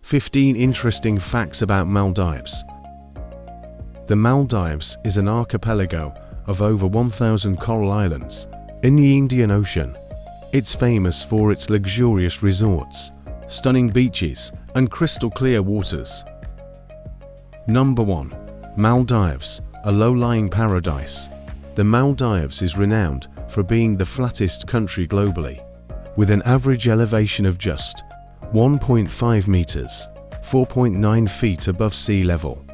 15 interesting facts about Maldives. The Maldives is an archipelago of over 1,000 coral islands in the Indian Ocean. It's famous for its luxurious resorts, stunning beaches, and crystal clear waters. Number 1. Maldives, a low-lying paradise. The Maldives is renowned for being the flattest country globally, with an average elevation of just 1.5 meters, 4.9 feet above sea level.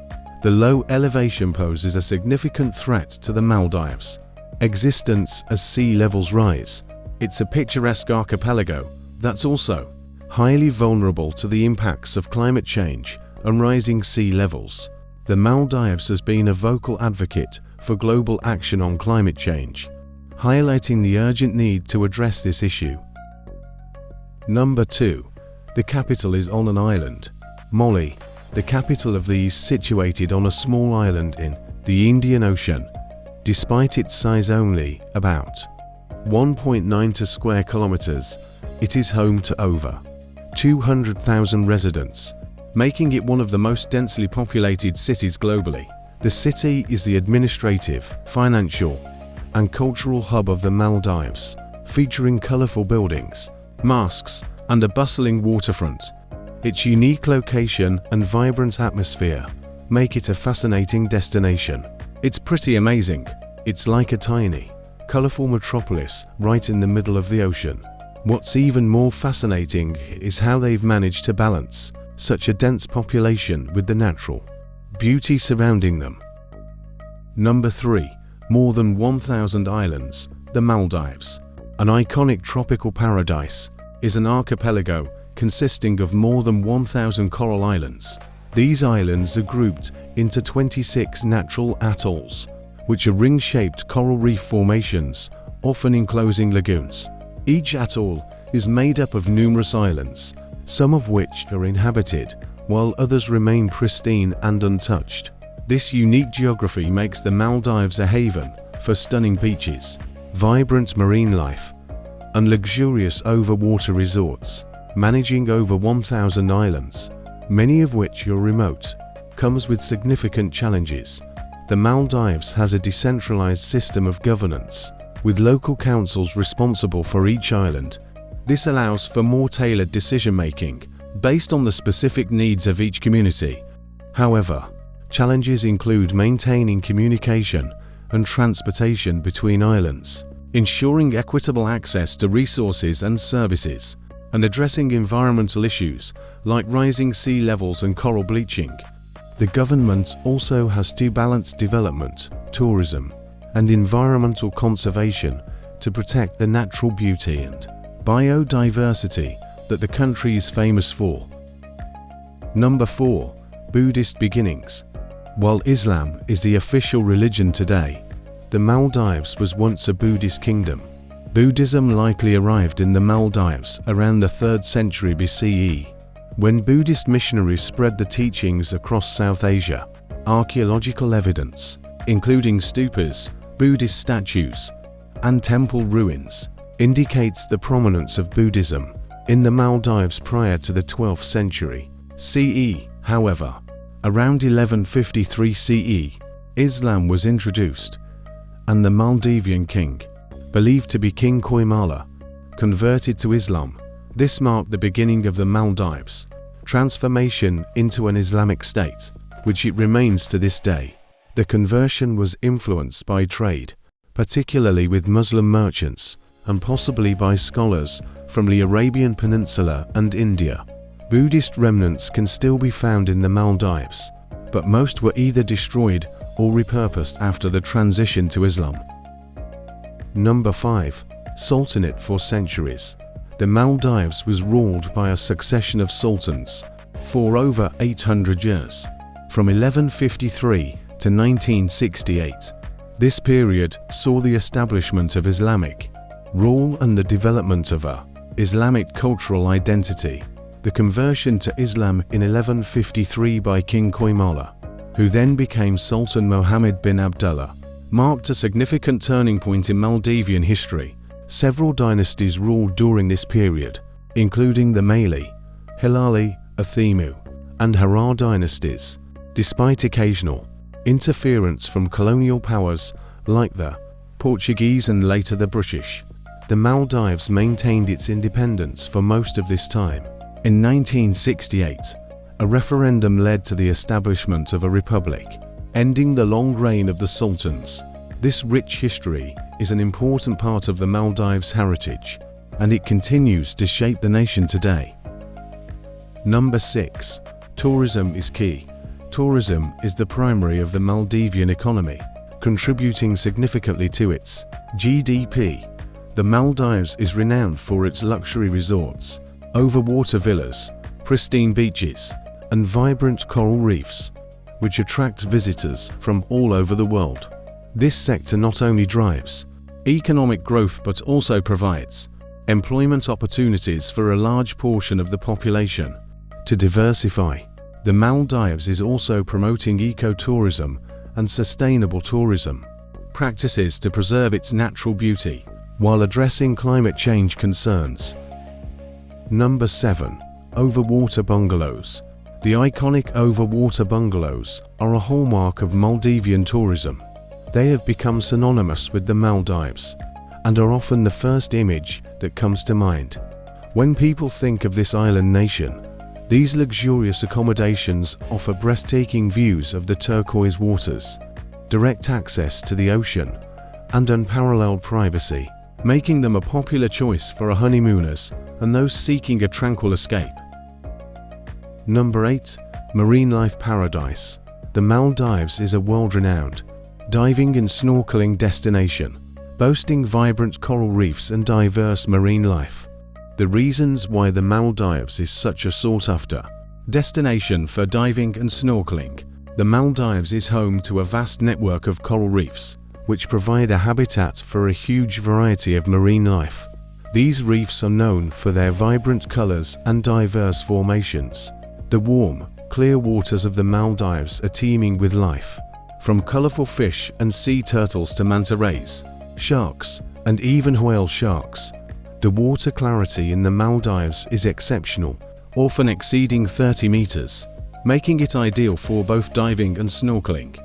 The low elevation poses a significant threat to the Maldives' existence as sea levels rise. It's a picturesque archipelago that's also highly vulnerable to the impacts of climate change and rising sea levels. The Maldives has been a vocal advocate for global action on climate change, highlighting the urgent need to address this issue. Number 2. The capital is on an island. Malé, the capital of the is situated on a small island in the Indian Ocean. Despite its size only about 1.9 square kilometers, it is home to over 200,000 residents, making it one of the most densely populated cities globally. The city is the administrative, financial, and cultural hub of the Maldives, featuring colorful buildings, mosques, and a bustling waterfront. Its unique location and vibrant atmosphere make it a fascinating destination. It's pretty amazing. It's like a tiny, colorful metropolis right in the middle of the ocean. What's even more fascinating is how they've managed to balance such a dense population with the natural beauty surrounding them. Number 3. More than 1,000 islands. The Maldives, an iconic tropical paradise, is an archipelago consisting of more than 1,000 coral islands. These islands are grouped into 26 natural atolls, which are ring-shaped coral reef formations, often enclosing lagoons. Each atoll is made up of numerous islands, some of which are inhabited, while others remain pristine and untouched. This unique geography makes the Maldives a haven for stunning beaches, vibrant marine life, and luxurious overwater resorts. Managing over 1,000 islands, many of which are remote, comes with significant challenges. The Maldives has a decentralized system of governance, with local councils responsible for each island. This allows for more tailored decision-making based on the specific needs of each community. However, challenges include maintaining communication and transportation between islands, ensuring equitable access to resources and services, and addressing environmental issues like rising sea levels and coral bleaching. The government also has to balance development, tourism, and environmental conservation to protect the natural beauty and biodiversity that the country is famous for. Number 4. Buddhist beginnings. While Islam is the official religion today, the Maldives was once a Buddhist kingdom. Buddhism likely arrived in the Maldives around the 3rd century BCE, when Buddhist missionaries spread the teachings across South Asia. Archaeological evidence, including stupas, Buddhist statues, and temple ruins, indicates the prominence of Buddhism in the Maldives prior to the 12th century CE. However, around 1153 CE, Islam was introduced, and the Maldivian king, believed to be King Koimala, converted to Islam. This marked the beginning of the Maldives' transformation into an Islamic state, which it remains to this day. The conversion was influenced by trade, particularly with Muslim merchants, and possibly by scholars from the Arabian Peninsula and India. Buddhist remnants can still be found in the Maldives, but most were either destroyed or repurposed after the transition to Islam. Number 5. Sultanate for centuries. The Maldives was ruled by a succession of sultans for over 800 years, from 1153 to 1968. This period saw the establishment of Islamic rule and the development of a Islamic cultural identity. The conversion to Islam in 1153 by King Koimala, who then became Sultan Mohammed bin Abdullah, marked a significant turning point in Maldivian history. Several dynasties ruled during this period, including the Malay, Hilali, Athemu, and Harar dynasties. Despite occasional interference from colonial powers like the Portuguese and later the British, the Maldives maintained its independence for most of this time. In 1968, a referendum led to the establishment of a republic, ending the long reign of the sultans. This rich history is an important part of the Maldives' heritage, and it continues to shape the nation today. Number 6. Tourism is key. Tourism is the primary of the Maldivian economy, contributing significantly to its GDP. The Maldives is renowned for its luxury resorts, overwater villas, pristine beaches, and vibrant coral reefs, which attract visitors from all over the world. This sector not only drives economic growth but also provides employment opportunities for a large portion of the population. To diversify, the Maldives is also promoting ecotourism and sustainable tourism practices to preserve its natural beauty while addressing climate change concerns. Number 7. Overwater bungalows. The iconic overwater bungalows are a hallmark of Maldivian tourism. They have become synonymous with the Maldives and are often the first image that comes to mind when people think of this island nation. These luxurious accommodations offer breathtaking views of the turquoise waters, direct access to the ocean, and unparalleled privacy, making them a popular choice for honeymooners and those seeking a tranquil escape. Number 8. Marine life paradise. The Maldives is a world-renowned diving and snorkeling destination, boasting vibrant coral reefs and diverse marine life. The reasons why the Maldives is such a sought-after destination for diving and snorkeling. The Maldives is home to a vast network of coral reefs, which provide a habitat for a huge variety of marine life. These reefs are known for their vibrant colors and diverse formations. The warm, clear waters of the Maldives are teeming with life, from colorful fish and sea turtles to manta rays, sharks, and even whale sharks. The water clarity in the Maldives is exceptional, often exceeding 30 meters, making it ideal for both diving and snorkeling.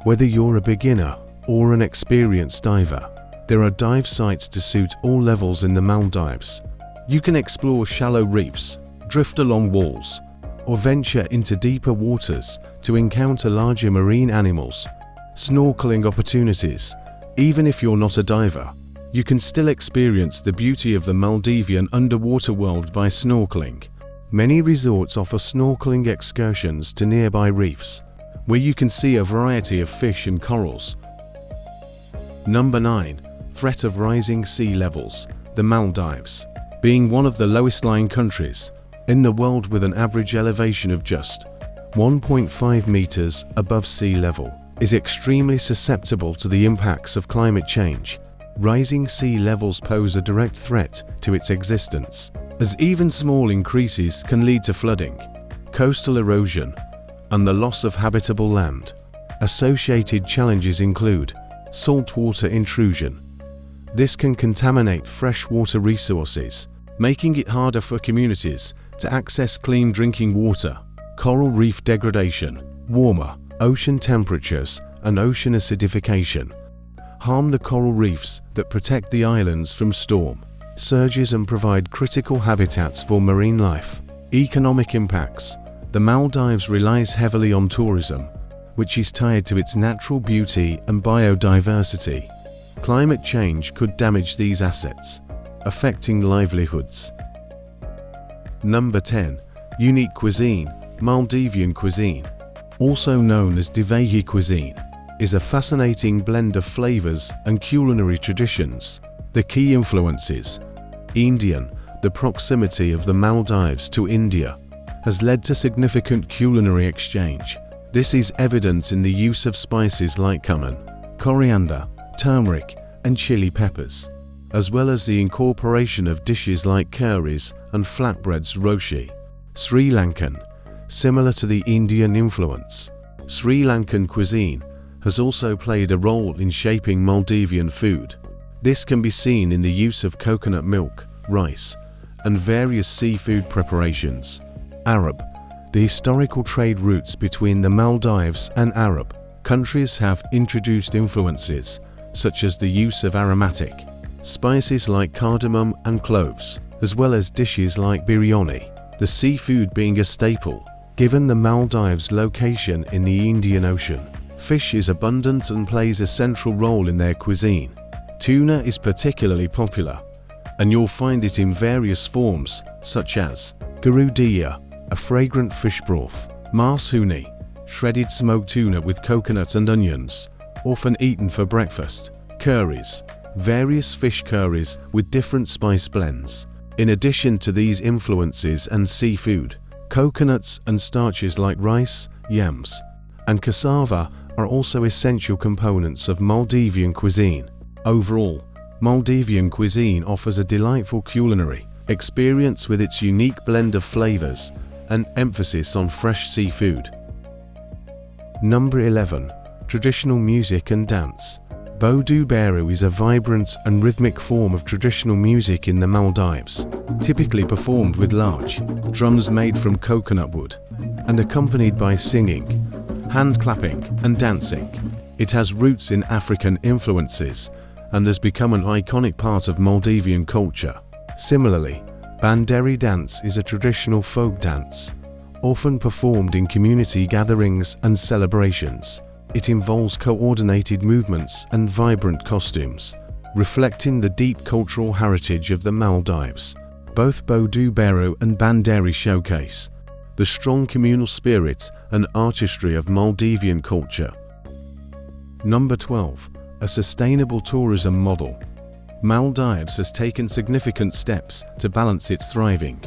Whether you're a beginner or an experienced diver, there are dive sites to suit all levels in the Maldives. You can explore shallow reefs, drift along walls, or venture into deeper waters to encounter larger marine animals. Snorkeling opportunities. Even if you're not a diver, you can still experience the beauty of the Maldivian underwater world by snorkeling. Many resorts offer snorkeling excursions to nearby reefs, where you can see a variety of fish and corals. Number 9. Threat of rising sea levels. The Maldives, being one of the lowest lying countries in the world with an average elevation of just 1.5 meters above sea level, is extremely susceptible to the impacts of climate change. Rising sea levels pose a direct threat to its existence, as even small increases can lead to flooding, coastal erosion, and the loss of habitable land. Associated challenges include saltwater intrusion. This can contaminate freshwater resources, making it harder for communities to access clean drinking water. Coral reef degradation. Warmer ocean temperatures and ocean acidification harm the coral reefs that protect the islands from storm surges and provide critical habitats for marine life. Economic impacts. The Maldives relies heavily on tourism, which is tied to its natural beauty and biodiversity. Climate change could damage these assets, affecting livelihoods. Number 10. Unique cuisine. Maldivian cuisine, also known as Divahi cuisine, is a fascinating blend of flavors and culinary traditions. The key influences. Indian. The proximity of the Maldives to India has led to significant culinary exchange. This is evident in the use of spices like cumin, coriander, turmeric, and chili peppers, as well as the incorporation of dishes like curries and flatbreads. Roshi. Sri Lankan. Similar to the Indian influence, Sri Lankan cuisine has also played a role in shaping Maldivian food. This can be seen in the use of coconut milk, rice, and various seafood preparations. Arab. The historical trade routes between the Maldives and Arab countries have introduced influences such as the use of aromatic spices like cardamom and cloves, as well as dishes like biryani, the seafood being a staple. Given the Maldives' location in the Indian Ocean, fish is abundant and plays a central role in their cuisine. Tuna is particularly popular, and you'll find it in various forms such as garudia, a fragrant fish broth, marsuni, shredded smoked tuna with coconut and onions, often eaten for breakfast, curries, various fish curries with different spice blends. In addition to these influences and seafood, coconuts and starches like rice, yams, and cassava are also essential components of Maldivian cuisine. Overall, Maldivian cuisine offers a delightful culinary experience with its unique blend of flavors and emphasis on fresh seafood. Number 11. Traditional music and dance. Bodu Beru is a vibrant and rhythmic form of traditional music in the Maldives, typically performed with large drums made from coconut wood and accompanied by singing, hand clapping, and dancing. It has roots in African influences and has become an iconic part of Maldivian culture. Similarly, Banderi dance is a traditional folk dance, often performed in community gatherings and celebrations. It involves coordinated movements and vibrant costumes, reflecting the deep cultural heritage of the Maldives. Both Bodu Beru and Banderi showcase the strong communal spirit and artistry of Maldivian culture. Number 12. A sustainable tourism model. Maldives has taken significant steps to balance its thriving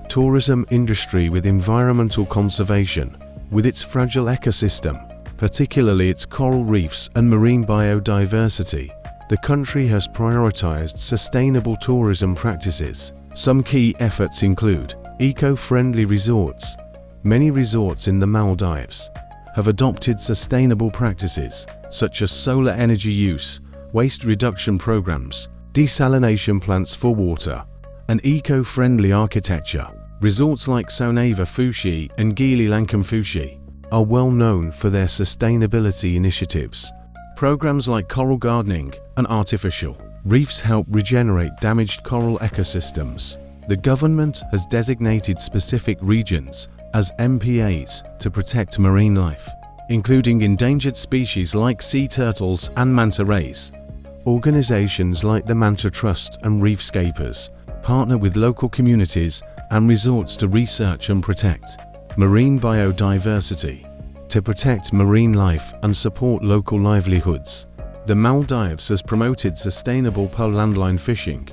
tourism industry with environmental conservation. With its fragile ecosystem, particularly its coral reefs and marine biodiversity, the country has prioritized sustainable tourism practices. Some key efforts include eco-friendly resorts. Many resorts in the Maldives have adopted sustainable practices such as solar energy use, waste reduction programs, desalination plants for water, and eco-friendly architecture. Resorts like Sonava Fushi and Gili Lankam Fushi are well known for their sustainability initiatives. Programs like coral gardening and artificial reefs help regenerate damaged coral ecosystems. The government has designated specific regions as MPAs to protect marine life, including endangered species like sea turtles and manta rays. Organizations like the Manta Trust and Reefscapers partner with local communities and resorts to research and protect marine biodiversity. To protect marine life and support local livelihoods, the Maldives has promoted sustainable landline fishing,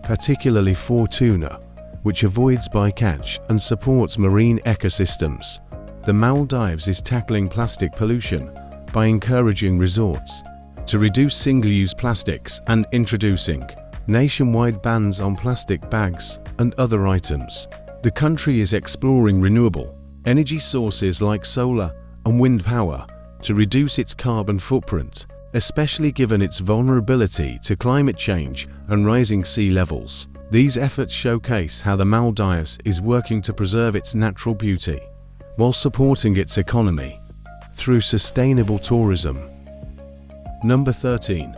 particularly for tuna, which avoids bycatch and supports marine ecosystems. The Maldives is tackling plastic pollution by encouraging resorts to reduce single-use plastics and introducing nationwide bans on plastic bags and other items. The country is exploring renewable energy sources like solar and wind power to reduce its carbon footprint, especially given its vulnerability to climate change and rising sea levels. These efforts showcase how the Maldives is working to preserve its natural beauty while supporting its economy through sustainable tourism. Number 13.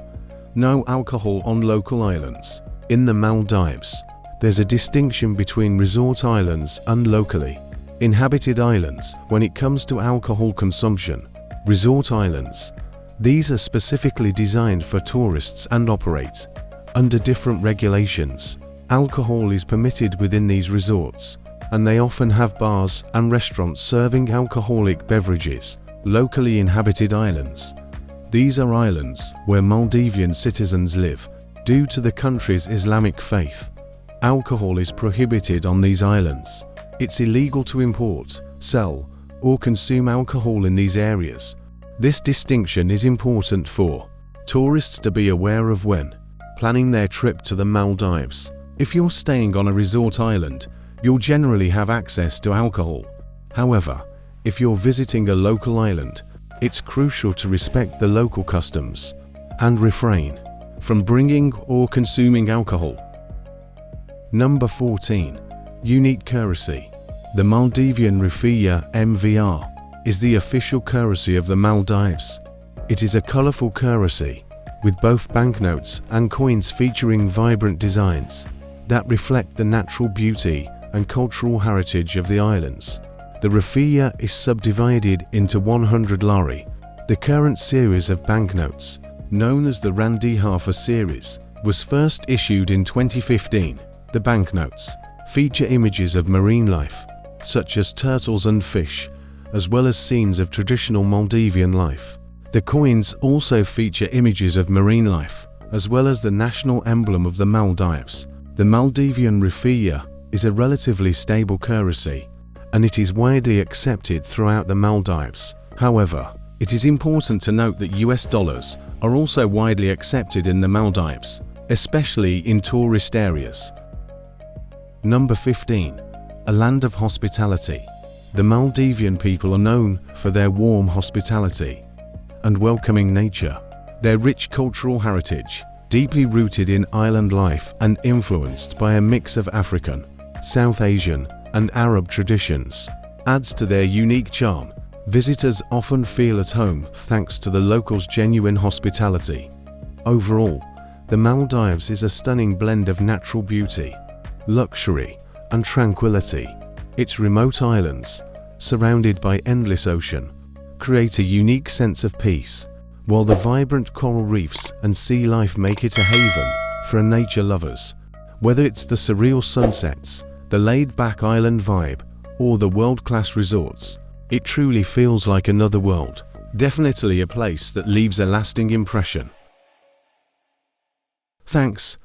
No alcohol on local islands. In the Maldives, there's a distinction between resort islands and locally inhabited islands when it comes to alcohol consumption. Resort islands, these are specifically designed for tourists and operate under different regulations. Alcohol is permitted within these resorts, and they often have bars and restaurants serving alcoholic beverages. Locally inhabited islands, these are islands where Maldivian citizens live. Due to the country's Islamic faith, alcohol is prohibited on these islands. It's illegal to import, sell, or consume alcohol in these areas. This distinction is important for tourists to be aware of when planning their trip to the Maldives. If you're staying on a resort island, you'll generally have access to alcohol. However, if you're visiting a local island, it's crucial to respect the local customs and refrain from bringing or consuming alcohol. Number 14. Unique currency. The Maldivian Rupiah (MVR) is the official currency of the Maldives. It is a colorful currency, with both banknotes and coins featuring vibrant designs that reflect the natural beauty and cultural heritage of the islands. The Rupiah is subdivided into 100 lari. The current series of banknotes, known as the Randihafa series, was first issued in 2015. The banknotes feature images of marine life, such as turtles and fish, as well as scenes of traditional Maldivian life. The coins also feature images of marine life, as well as the national emblem of the Maldives. The Maldivian Rupiah is a relatively stable currency, and it is widely accepted throughout the Maldives. However, it is important to note that US dollars are also widely accepted in the Maldives, especially in tourist areas. Number 15. A land of hospitality. The Maldivian people are known for their warm hospitality and welcoming nature. Their rich cultural heritage, deeply rooted in island life and influenced by a mix of African, South Asian, and Arab traditions, adds to their unique charm. Visitors often feel at home thanks to the locals' genuine hospitality. Overall, the Maldives is a stunning blend of natural beauty, luxury, and tranquility. Its remote islands, surrounded by endless ocean, create a unique sense of peace, while the vibrant coral reefs and sea life make it a haven for nature lovers. Whether it's the surreal sunsets, the laid-back island vibe, or the world-class resorts, it truly feels like another world. Definitely a place that leaves a lasting impression. Thanks